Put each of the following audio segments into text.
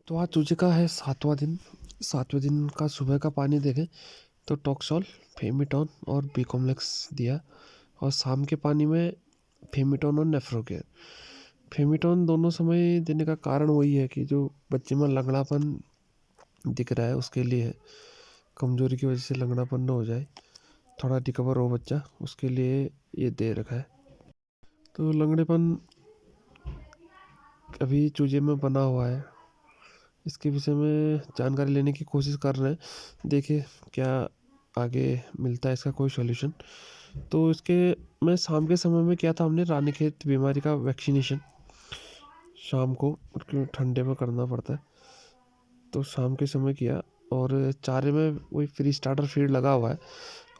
तो आज चूजे का है 7वां दिन। 7वें दिन का सुबह का पानी देखें तो टॉक्सॉल, फेमिटॉन और बी कॉम्प्लेक्स दिया। और शाम के पानी में फेमिटॉन और नेफ्रोकेयर। फेमिटॉन दोनों समय देने का कारण वही है कि जो बच्चे में लंगड़ापन दिख रहा है उसके लिए है। कमजोरी की वजह से लंगड़ापन न हो जाए, थोड़ा रिकवर हो बच्चा, उसके लिए ये दे रखा है। तो लंगड़ेपन अभी चूजे में बना हुआ है, इसके विषय में जानकारी लेने की कोशिश कर रहे हैं। देखिए क्या आगे मिलता है इसका कोई सॉल्यूशन। तो इसके मैं शाम के समय में किया था, हमने रानीखेत बीमारी का वैक्सीनेशन शाम को, क्योंकि ठंडे में करना पड़ता है, तो शाम के समय किया। और चारे में वही फ्री स्टार्टर फीड लगा हुआ है।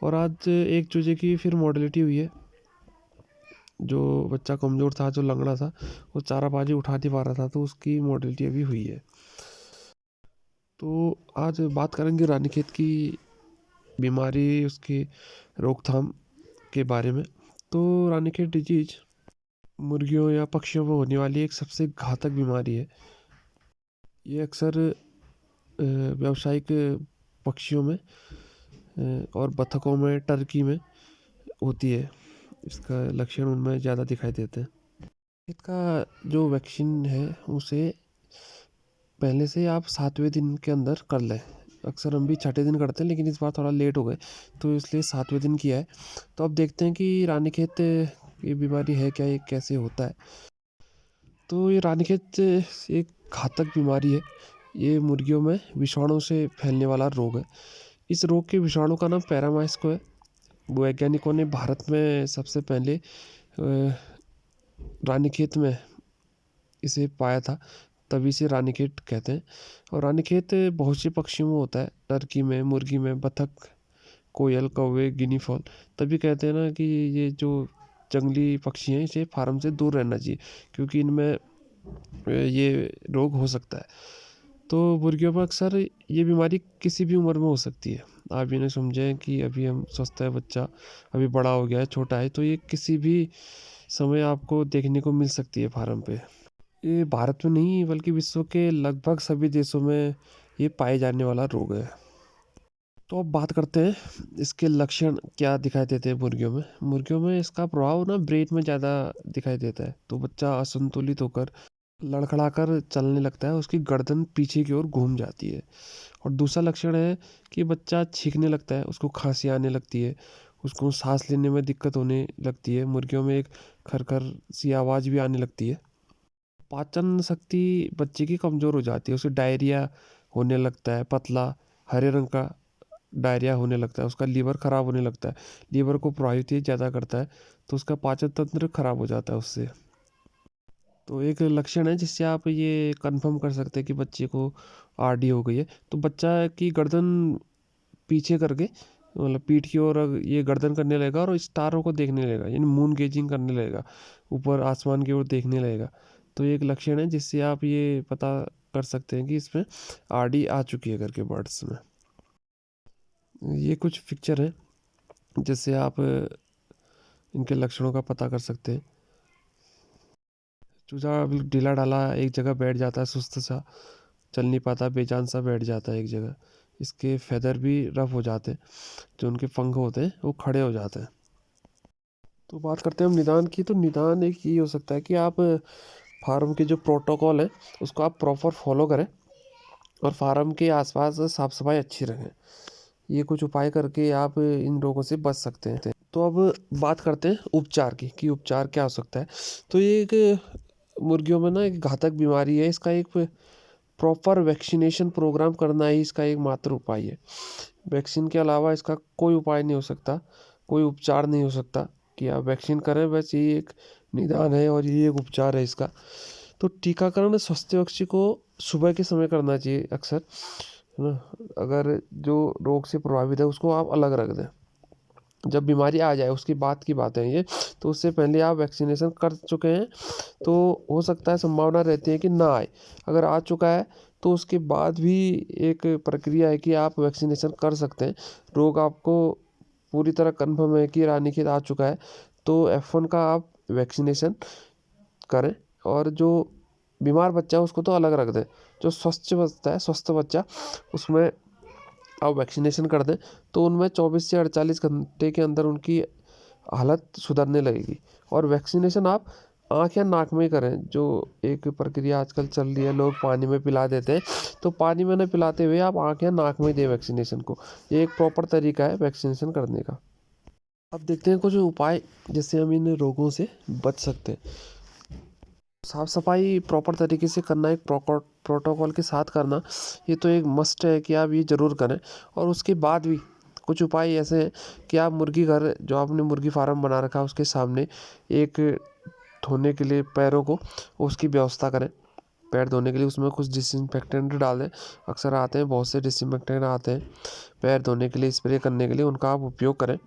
और आज एक चूजे की फिर मॉडलिटी हुई है। जो बच्चा कमज़ोर था, जो लंगड़ा था, वो चारा बाजी उठा नहीं पा रहा था, तो उसकी मॉडलिटी अभी हुई है। तो आज बात करेंगे रानीखेत की बीमारी, उसकी रोकथाम के बारे में। तो रानीखेत डिजीज मुर्गियों या पक्षियों में होने वाली एक सबसे घातक बीमारी है। ये अक्सर व्यावसायिक पक्षियों में और बतखों में, टर्की में होती है। इसका लक्षण उनमें ज़्यादा दिखाई देते हैं। इसका जो वैक्सीन है उसे पहले से आप 7वें दिन के अंदर कर लें। अक्सर हम भी छठे दिन करते हैं, लेकिन इस बार थोड़ा लेट हो गए, तो इसलिए 7वें दिन किया है। तो अब देखते हैं कि रानीखेत ये बीमारी है क्या, ये कैसे होता है। तो ये रानीखेत एक घातक बीमारी है। ये मुर्गियों में विषाणु से फैलने वाला रोग है। इस रोग के विषाणु का नाम पैरामाइस्को है। वैज्ञानिकों ने भारत में सबसे पहले रानीखेत में इसे पाया था, तभी से रानीखेत कहते हैं। और रानीखेत बहुत से पक्षियों में होता है, टर्की में, मुर्गी में, बतख, कोयल, कौवे, गिनी फॉल। तभी कहते हैं ना कि ये जो जंगली पक्षी हैं इसे फार्म से दूर रहना चाहिए, क्योंकि इनमें ये रोग हो सकता है। तो मुर्गियों में अक्सर ये बीमारी किसी भी उम्र में हो सकती है। आप ये नहीं समझें कि अभी हम स्वस्थ है बच्चा, अभी बड़ा हो गया है, छोटा है, तो ये किसी भी समय आपको देखने को मिल सकती है फार्म पे। ये भारत में नहीं बल्कि विश्व के लगभग सभी देशों में ये पाए जाने वाला रोग है। तो अब बात करते हैं इसके लक्षण क्या दिखाई देते हैं मुर्गियों में। मुर्गियों में इसका प्रभाव ना ब्रेन में ज़्यादा दिखाई देता है। तो बच्चा असंतुलित होकर लड़खड़ाकर चलने लगता है, उसकी गर्दन पीछे की ओर घूम जाती है। और दूसरा लक्षण है कि बच्चा छींकने लगता है, उसको खांसी आने लगती है, उसको सांस लेने में दिक्कत होने लगती है। मुर्गियों में एक खरखर सी आवाज़ भी आने लगती है। पाचन शक्ति बच्चे की कमज़ोर हो जाती है, उसे डायरिया होने लगता है, पतला हरे रंग का डायरिया होने लगता है, उसका लीवर ख़राब होने लगता है। लीवर को प्रभावित ये ज़्यादा करता है, तो उसका पाचन तंत्र खराब हो जाता है उससे। तो एक लक्षण है जिससे आप ये कंफर्म कर सकते हैं कि बच्चे को आरडी हो गई है। तो बच्चा की गर्दन पीछे करके, मतलब पीठ की ओर ये गर्दन करने लगेगा और स्टारों को देखने लगेगा, यानी मून गेजिंग करने लगेगा, ऊपर आसमान की ओर देखने लगेगा। तो ये एक लक्षण है जिससे आप ये पता कर सकते हैं कि इसमें आरडी आ चुकी है करके बर्ड्स में। ये कुछ पिक्चर है जिससे आप इनके लक्षणों का पता कर सकते हैं। चूजा बिल्कुल ढीला ढाला एक जगह बैठ जाता है, सुस्त सा, चल नहीं पाता, बेजान सा बैठ जाता है एक जगह। इसके फेदर भी रफ हो जाते हैं, जो उनके पंख होते हैं वो खड़े हो जाते हैं। तो बात करते हैं हम निदान की। तो निदान एक ये हो सकता है कि आप फार्म के जो प्रोटोकॉल है उसको आप प्रॉपर फॉलो करें, और फार्म के आसपास साफ सफाई अच्छी रखें। ये कुछ उपाय करके आप इन रोगों से बच सकते हैं। तो अब बात करते हैं उपचार की, कि उपचार क्या हो सकता है। तो ये एक मुर्गियों में ना एक घातक बीमारी है, इसका एक प्रॉपर वैक्सीनेशन प्रोग्राम करना ही इसका एक मात्र उपाय है। वैक्सीन के अलावा इसका कोई उपाय नहीं हो सकता, कोई उपचार नहीं हो सकता कि आप वैक्सीन करें, बस ये एक निदान है और ये एक उपचार है इसका। तो टीकाकरण स्वस्थ पक्षी को सुबह के समय करना चाहिए अक्सर, है ना। अगर जो रोग से प्रभावित है उसको आप अलग रख दें, जब बीमारी आ जाए उसकी बात की बात है ये। तो उससे पहले आप वैक्सीनेशन कर चुके हैं तो हो सकता है, संभावना रहती है कि ना आए। अगर आ चुका है तो उसके बाद भी एक प्रक्रिया है कि आप वैक्सीनेशन कर सकते हैं। रोग आपको पूरी तरह कन्फर्म है कि रानीखेत आ चुका है, तो F1 का आप वैक्सीनेशन करें। और जो बीमार बच्चा है उसको तो अलग रख दें, जो स्वस्थ बच्चा उसमें आप वैक्सीनेशन कर दें तो उनमें 24 से 48 घंटे के अंदर उनकी हालत सुधरने लगेगी। और वैक्सीनेशन आप आँख या नाक में ही करें, जो एक प्रक्रिया आजकल चल रही है, लोग पानी में पिला देते हैं, तो पानी में न पिलाते हुए आप आँख या नाक में ही दें वैक्सीनेशन को। ये एक प्रॉपर तरीका है वैक्सीनेशन करने का। अब देखते हैं कुछ उपाय जिससे हम इन रोगों से बच सकते हैं। साफ सफाई प्रॉपर तरीके से करना, एक प्रॉपर प्रोटोकॉल के साथ करना, ये तो एक मस्ट है कि आप ये ज़रूर करें। और उसके बाद भी कुछ उपाय ऐसे हैं कि आप मुर्गी घर, जो आपने मुर्गी फार्म बना रखा है उसके सामने एक धोने के लिए पैरों को उसकी व्यवस्था करें। पैर धोने के लिए उसमें कुछ डिसइंफेक्टेंट डाल दें। अक्सर आते हैं, बहुत से डिसइंफेक्टेंट आते हैं पैर धोने के लिए, स्प्रे करने के लिए, उनका आप उपयोग करें।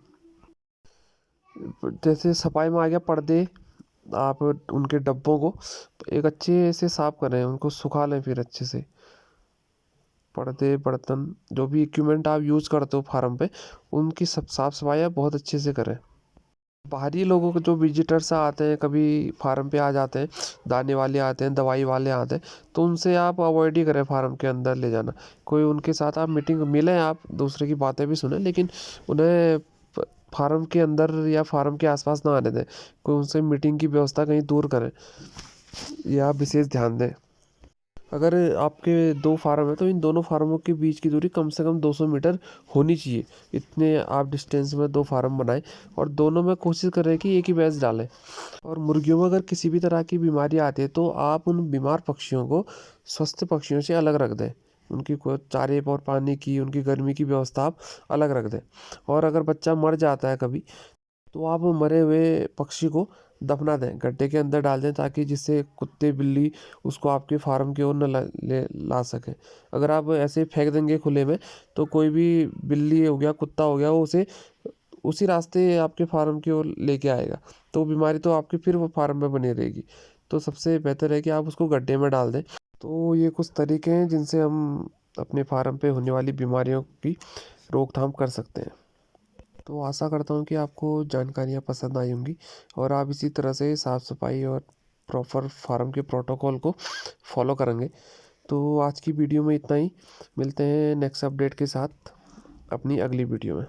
जैसे सफाई में आ गया पर्दे, आप उनके डब्बों को एक अच्छे से साफ करें, उनको सुखा लें फिर अच्छे से। पर्दे, बर्तन, जो भी इक्विपमेंट आप यूज़ करते हो फार्म पे, उनकी सब साफ सफाई आप बहुत अच्छे से करें। बाहरी लोगों को, जो विजिटर्स आते हैं, कभी फार्म पे आ जाते हैं, दाने वाले आते हैं, दवाई वाले आते हैं, तो उनसे आप अवॉइड ही करें फार्म के अंदर ले जाना। कोई उनके साथ आप मीटिंग मिलें, आप दूसरे की बातें भी सुनें, लेकिन उन्हें फार्म के अंदर या फार्म के आसपास ना आने दें। कोई उनसे मीटिंग की व्यवस्था कहीं दूर करें, या आप विशेष ध्यान दें। अगर आपके 2 फार्म है तो इन दोनों फार्मों के बीच की दूरी कम से कम 200 मीटर होनी चाहिए। इतने आप डिस्टेंस में 2 फार्म बनाएं और दोनों में कोशिश करें कि एक ही भैंस डालें। और मुर्गियों में अगर किसी भी तरह की बीमारी आती है तो आप उन बीमार पक्षियों को स्वस्थ पक्षियों से अलग रख दें। उनकी को चारे और पानी की, उनकी गर्मी की व्यवस्था आप अलग रख दें। और अगर बच्चा मर जाता है कभी, तो आप मरे हुए पक्षी को दफना दें, गड्ढे के अंदर डाल दें, ताकि जिससे कुत्ते बिल्ली उसको आपके फार्म की ओर न ला सके। अगर आप ऐसे फेंक देंगे खुले में, तो कोई भी बिल्ली हो गया, कुत्ता हो गया, वो उसे उसी रास्ते आपके फार्म की ओर लेके आएगा, तो बीमारी तो आपकी फिर वो फार्म में बनी रहेगी। तो सबसे बेहतर है कि आप उसको गड्ढे में डाल दें। तो ये कुछ तरीके हैं जिनसे हम अपने फार्म पे होने वाली बीमारियों की रोकथाम कर सकते हैं। तो आशा करता हूँ कि आपको जानकारियाँ पसंद आई होंगी और आप इसी तरह से साफ़ सफाई और प्रॉपर फार्म के प्रोटोकॉल को फॉलो करेंगे। तो आज की वीडियो में इतना ही। मिलते हैं नेक्स्ट अपडेट के साथ अपनी अगली वीडियो में।